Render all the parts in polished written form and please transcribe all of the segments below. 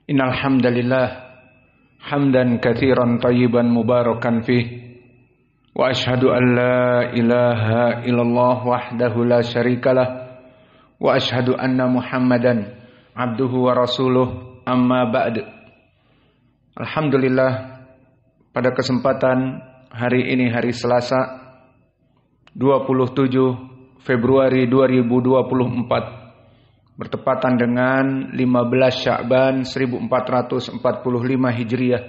Innal hamdalillah hamdan katsiran tayyiban mubarakan fih wa asyhadu an la ilaha illallah wahdahu la syarikalah wa asyhadu anna Muhammadan abduhu wa rasuluh amma ba'd. Alhamdulillah, pada kesempatan hari ini, hari Selasa 27 Februari 2024, bertepatan dengan 15 Sya'ban 1445 Hijriah,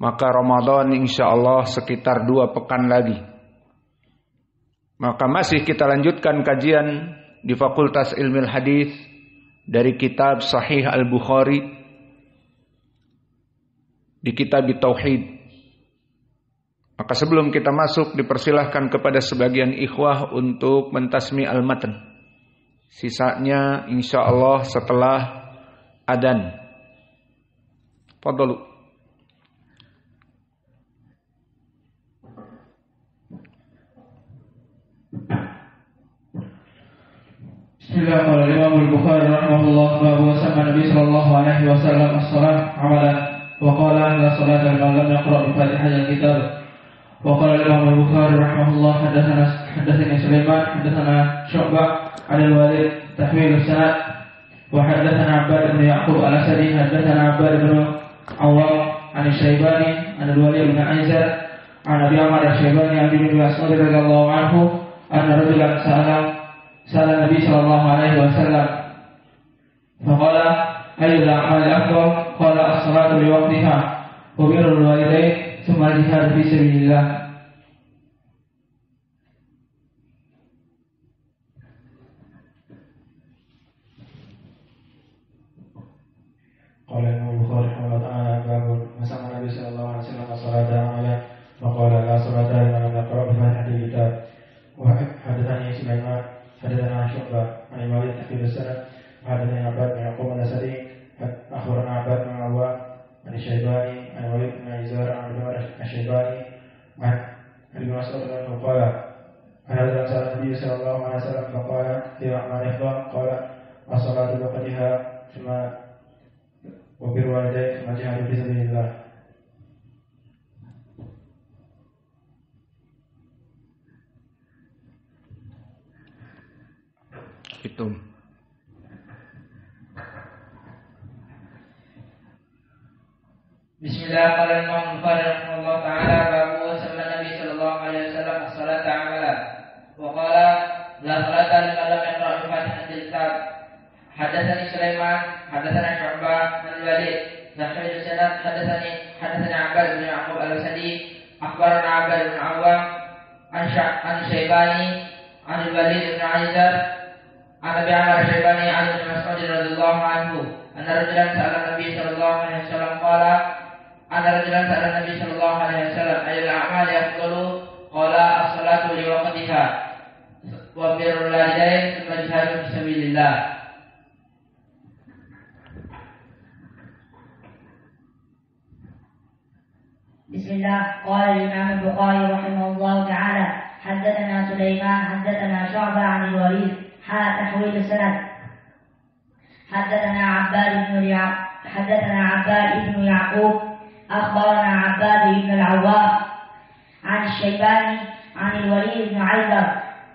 maka Ramadan insyaallah sekitar 2 pekan lagi. Maka masih kita lanjutkan kajian di Fakultas Ilmu Hadis dari kitab Sahih Al-Bukhari, di kitab Tauhid. Maka sebelum kita masuk, dipersilahkan kepada sebagian ikhwah untuk mentasmi al-matan. Sisanya insyaallah setelah adzan. Fadhlu. Bismillahirrahmanirrahim. Al-Bukhari rahimahullah wa sama Nabi sallallahu alaihi wasallam as-salat amalan wa qala la salata liman lam yaqra bi Fatihatil kitab. Wa qala Imam Al-Bukhari rahimahullah hadatsana Sulaiman hadatsana Syu'bah عن الوالد تحويل السند وحدثنا عباد بن يعقوب الأسدي حدثنا عباد بن عوام عن الشيباني عن الوليد بن عيسى عن أبي عمر الشيباني عن ابن مسعود رضي الله عنه أن رجلا سأل النبي صلى الله عليه وسلم فقال أي الأعمال أفضل؟ قال الصلاة لوقتها وبر الوالدين ثم الجهاد في سبيل الله. قال الإمام البخاري رحمه الله تعالى باب ما سمع النبي صلى الله عليه وسلم الصلاة عملا فقال لا صلاة لمن لم يقرأ بفاتحة الكتاب. وحدثني سليمان حدثنا شعبة عن الوليد تحويل السند وحدثني عباد بن يعقوب الأسدي أخبرنا عباد بن عوام عن الشيباني عن الوليد بن عيزار عن ابن الشيباني عن ابن مسعود أنه قال هذا سأل النبي صلى الله عليه وسلم فقال في أعمال أفضل؟ قال الصلاة لوقتها ثم وبر والديك ثم جهاد في سبيل الله. Hitung. Bismillah. Qala Imam Bukhari rahimahullah ta'ala babu sama Nabi sallallahu alaihi wasallam as-salata amalan wa qala la salata liman lam yaqra bi Fatihatil kitab. Hadatsani Sulaiman hadatsana Syu'bah an Walid Nahwil sanad hadatsani Abbas bin Ya'qub al-Asadi akhbarana Abbas bin Awam an Syaibani an Walid bin Aizar an Abi Amr Syaibani an Ibn Mas'ud radhiyallahu anhu anna rajulan sa'ala Nabi sallallahu alaihi wasallam qala Nabi sallallahu alaihi wasallam ayyul a'mali afdalu? Qala as-salatu li waqtiha wa birrul walidain thumma jihadun fi sabilillah. Bismillah. Qala Imam Al-Bukhari rahimahullah ta'ala haddatsana Sulaiman haddatsana Syu'bah 'an al-Walid tahwil as-sanad haddatsana Abbad ibn Ya'qub akhbarana Abbad ibn al-Awwam 'an al-Shaybani 'an al-Walid ibn Aizar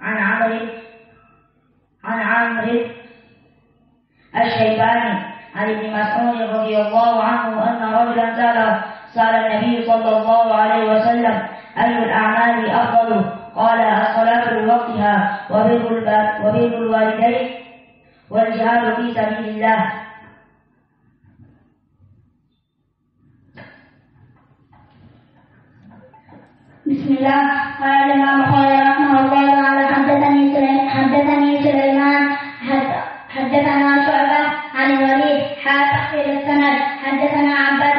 'an Amr al-Shaybani 'an Ibn Mas'ud radhiyallahu anhu anna rajulan سأل النبي صلى الله عليه وسلم أي الأعمال أفضل؟ قال الصلاة لوقتها وبر الوالدين والجهاد في سبيل الله. بسم الله. قال الإمام البخاري رحمه الله تعالى حدثني سليمان حدثنا شعبة عن الوليد تحويل السند حدثنا عباد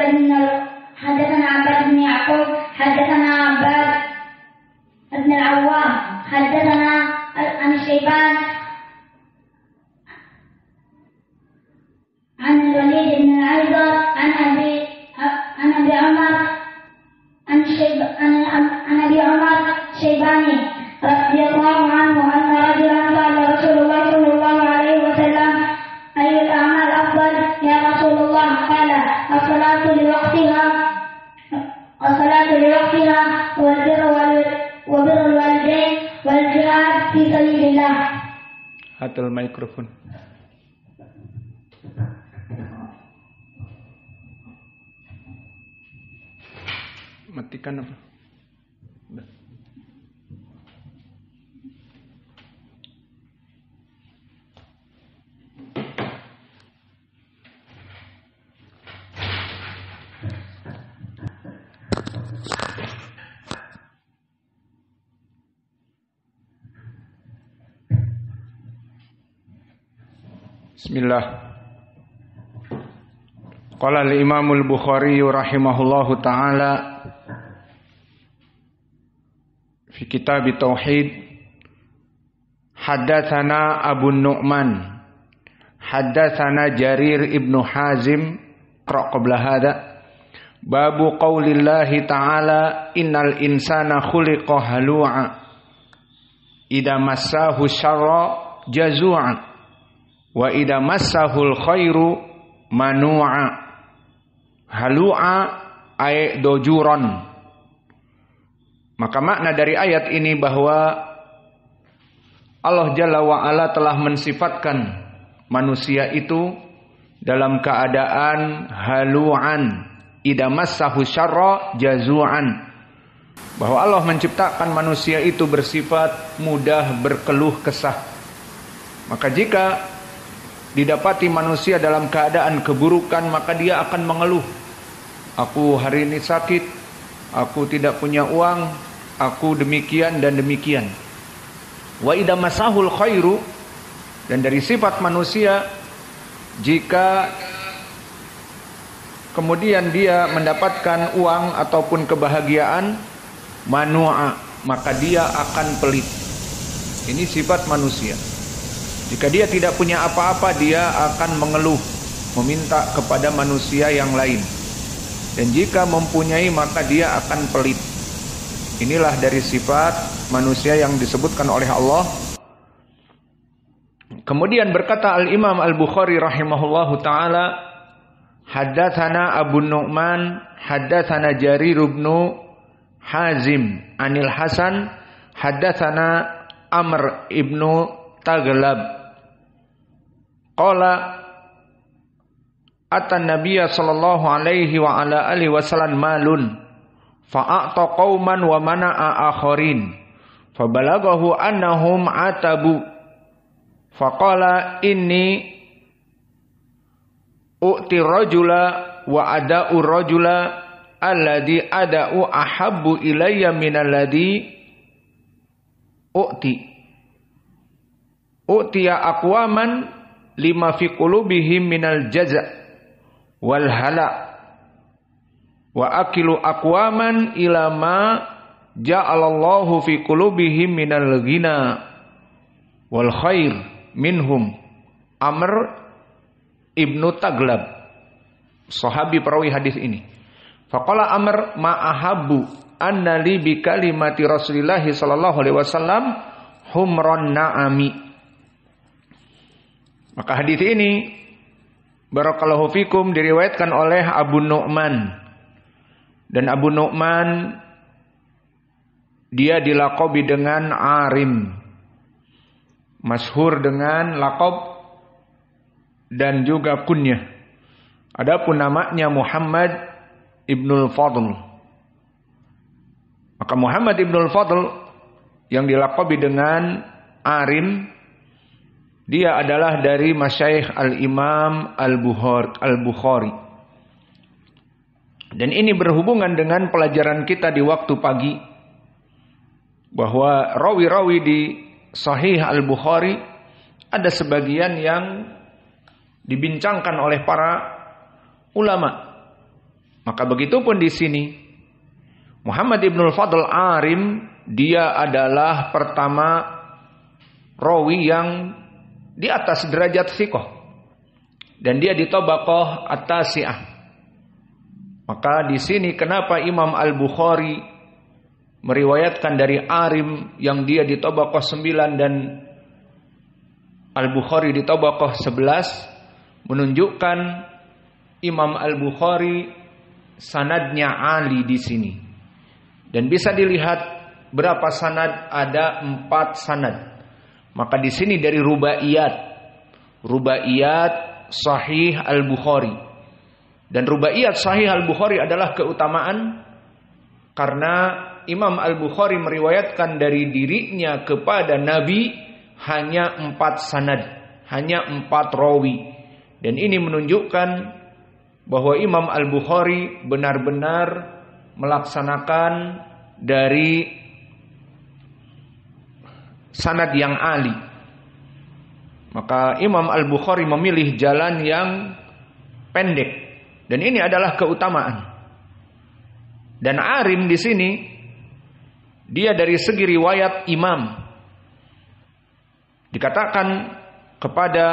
بن يعقوب حدثنا عباد بن العوام حدثنا عن الشيبان عن الوليد بن العيزر عن أبي عمر عن أبي عمر الشيباني رضي الله عنه أن رجلا قال رسول الله صلى الله عليه وسلم أي الأعمال أفضل يا رسول الله؟ قال as-salatu liwaqtiha wa birrul walidain wal jihad fi sabilillah. Hatul mikrofon. Matikan apa? Bismillah. Qala al-Imam al-Bukhari rahimahullahu ta'ala fi kitab tauhid, haddatsana Abu Nu'man haddatsana Jarir ibnu Hazim qabla hada babu qaulillahi ta'ala innal insana khuliqa halu'a idza massahu syarra jazu'a wa idza massahul khairu manu'a. Halu'a ay dojuron. Maka makna dari ayat ini bahwa Allah Jalla wa Ala telah mensifatkan manusia itu dalam keadaan halu'an, idza massahu syarra jazu'an. Bahwa Allah menciptakan manusia itu bersifat mudah berkeluh kesah. Maka jika didapati manusia dalam keadaan keburukan, maka dia akan mengeluh. Aku hari ini sakit, aku tidak punya uang, aku demikian dan demikian. Wa idza masahul khairu, dan dari sifat manusia, jika kemudian dia mendapatkan uang ataupun kebahagiaan, manu'a, maka dia akan pelit. Ini sifat manusia. Jika dia tidak punya apa-apa, dia akan mengeluh, meminta kepada manusia yang lain. Dan jika mempunyai, maka dia akan pelit. Inilah dari sifat manusia yang disebutkan oleh Allah. Kemudian berkata Al-Imam Al-Bukhari rahimahullahu ta'ala, haddatsana Abu Nu'man haddatsana Jarir ibnu Hazim anil Hasan haddatsana Amr ibnu Taglab qala atan nabiyya sallallahu alaihi wa ala alihi wasallam malun fa'ata qauman wa mana'a akharin fabalaghahu annahum atabu faqala inni u'ti rajula wa ada'u rajula alladhi ada'u ahabbu ilayya minalladhi u'tiya aqwaman lima fi qulubihim minal jaza' wal hala wa akilu aqwaman ila ma ja'alallahu fi qulubihim minal ghina wal khair minhum Amr ibnu Taglab, sahabi perawi hadis ini. Faqala Amr ma ahabbu anna li bi kalimati Rasulillah sallallahu alaihi wasallam humran na'ami. Maka hadis ini barakallahu fikum diriwayatkan oleh Abu Nu'man. Dan Abu Nu'man dia dilaqabi dengan Arim. Masyhur dengan laqab dan juga kunyah. Adapun namanya Muhammad Ibnul Fadl. Maka Muhammad Ibnul Fadl yang dilaqabi dengan Arim, dia adalah dari masyayikh Al-Imam Al-Bukhari. Dan ini berhubungan dengan pelajaran kita di waktu pagi, bahwa rawi-rawi di Sahih Al-Bukhari ada sebagian yang dibincangkan oleh para ulama. Maka begitupun di sini Muhammad Ibnul Fadl Arim, dia adalah pertama rawi yang di atas derajat thiqah, dan dia di tabaqah at-tasi'ah. Maka di sini kenapa Imam Al-Bukhari meriwayatkan dari Arim yang dia di tabaqah 9 dan Al-Bukhari di tabaqah 11, menunjukkan Imam Al-Bukhari sanadnya ali di sini. Dan bisa dilihat berapa sanad, ada 4 sanad. Maka di sini dari rubaiyat Sahih Al-Bukhari. Dan rubaiyat Sahih Al-Bukhari adalah keutamaan karena Imam Al-Bukhari meriwayatkan dari dirinya kepada Nabi hanya 4 sanad, hanya 4 rawi. Dan ini menunjukkan bahwa Imam Al-Bukhari benar-benar melaksanakan dari sanad yang ali. Maka Imam Al-Bukhari memilih jalan yang pendek. Dan ini adalah keutamaan. Dan arim di sini dia dari segi riwayat imam. Dikatakan kepada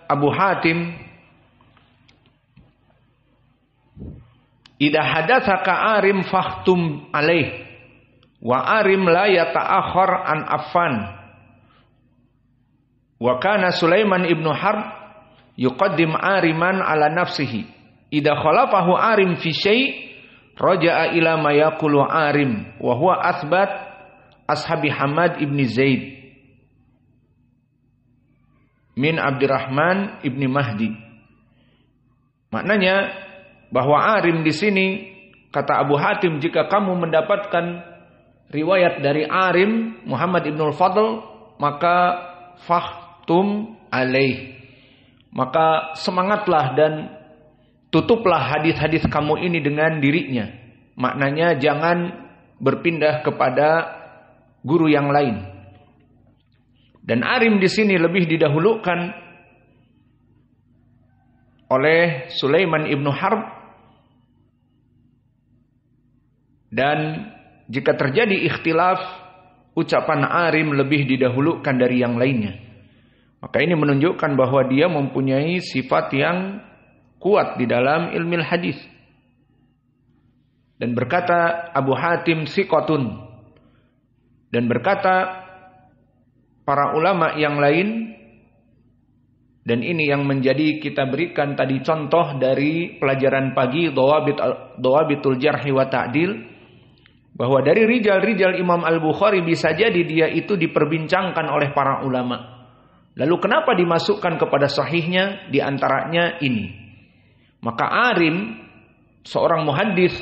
Abu Hatim, "Idza hadatsaka arim fahtum alaih wa arim la yata'akhkhar an affan." Wa kana Sulaiman ibnu Harb yuqaddim ariman ala nafsihi. Idza khalafahu arim fi syai' raja'a ila ma yaqulu arim wa huwa athbat ashabi Hamad ibn Zaid min Abdurrahman ibni Mahdi. Maknanya bahwa arim di sini, kata Abu Hatim, jika kamu mendapatkan riwayat dari arim Muhammad ibnul Fadl, maka fahtum alaih, maka semangatlah dan tutuplah hadis-hadis kamu ini dengan dirinya. Maknanya jangan berpindah kepada guru yang lain. Dan arim di sini lebih didahulukan oleh Sulaiman ibnu Harb. Dan jika terjadi ikhtilaf, ucapan arim lebih didahulukan dari yang lainnya. Maka ini menunjukkan bahwa dia mempunyai sifat yang kuat di dalam ilmu hadis. Dan berkata Abu Hatim siqatun. Dan berkata para ulama yang lain, dan ini yang menjadi kita berikan tadi contoh dari pelajaran pagi Dhawabitul Jarhi wa Ta'dil, bahwa dari rijal-rijal Imam Al-Bukhari bisa jadi dia itu diperbincangkan oleh para ulama. Lalu kenapa dimasukkan kepada sahihnya? Di antaranya ini. Maka arim, seorang muhaddis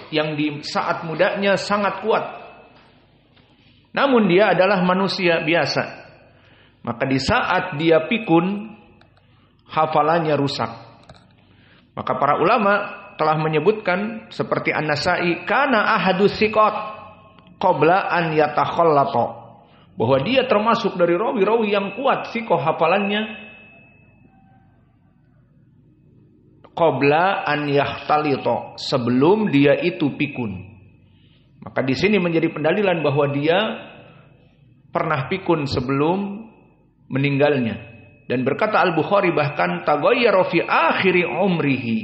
yang di saat mudanya sangat kuat, namun dia adalah manusia biasa. Maka di saat dia pikun, hafalannya rusak. Maka para ulama telah menyebutkan seperti An-Nasa'i, kana ahadus siqat qabla an yatakhallata, bahwa dia termasuk dari rawi-rawi yang kuat siqah hafalannya qabla an yakhtalita, sebelum dia itu pikun. Maka di sini menjadi pendalilan bahwa dia pernah pikun sebelum meninggalnya. Dan berkata Al-Bukhari bahkan taghayyara fi akhiri umrihi,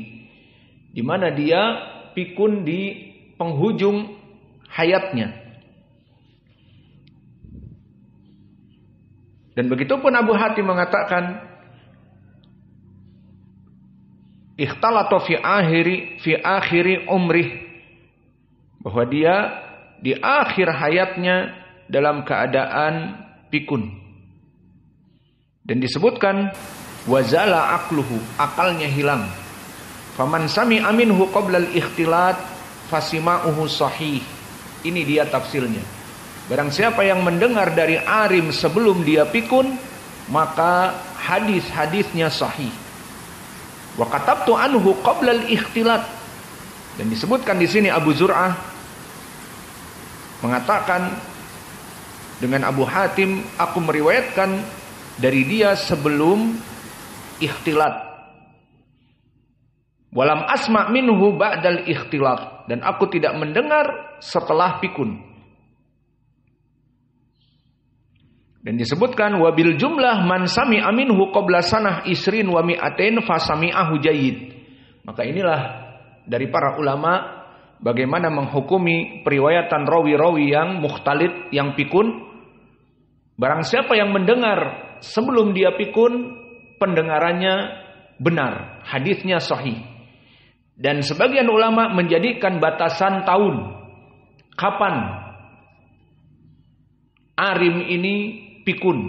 di mana dia pikun di penghujung hayatnya. Dan begitupun Abu Hatim mengatakan ikhtalata fi akhiri umrih, bahwa dia di akhir hayatnya dalam keadaan pikun. Dan disebutkan wazala aqluhu, akalnya hilang. Faman sami'a minhu qabla al-ikhtilat fasima'uhu sahih. Ini dia tafsirnya. Barang siapa yang mendengar dari arim sebelum dia pikun, maka hadis-hadisnya sahih. Wa katabtu anhu qabla al-ikhtilat. Dan disebutkan di sini Abu Zur'ah mengatakan dengan Abu Hatim, aku meriwayatkan dari dia sebelum ikhtilat. Walam asma' minhu ba'dal ikhtilat, dan aku tidak mendengar setelah pikun. Dan disebutkan wabil jumlah man sami'a minhu qabla sanah isrin wa mi'atain fa sami'ahu jayyid. Maka inilah dari para ulama bagaimana menghukumi periwayatan rawi-rawi yang mukhtalit, yang pikun. Barang siapa yang mendengar sebelum dia pikun, pendengarannya benar, hadisnya sahih. Dan sebagian ulama menjadikan batasan tahun. Kapan arim ini pikun?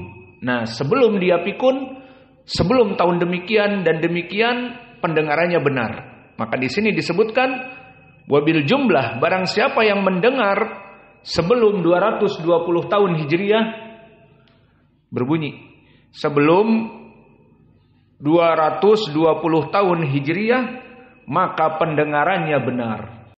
Nah, sebelum dia pikun, sebelum tahun demikian dan demikian, pendengarannya benar. Maka di sini disebutkan wabil jumlah, barang siapa yang mendengar sebelum 220 tahun Hijriah berbunyi. Sebelum 220 tahun Hijriah, maka pendengarannya benar.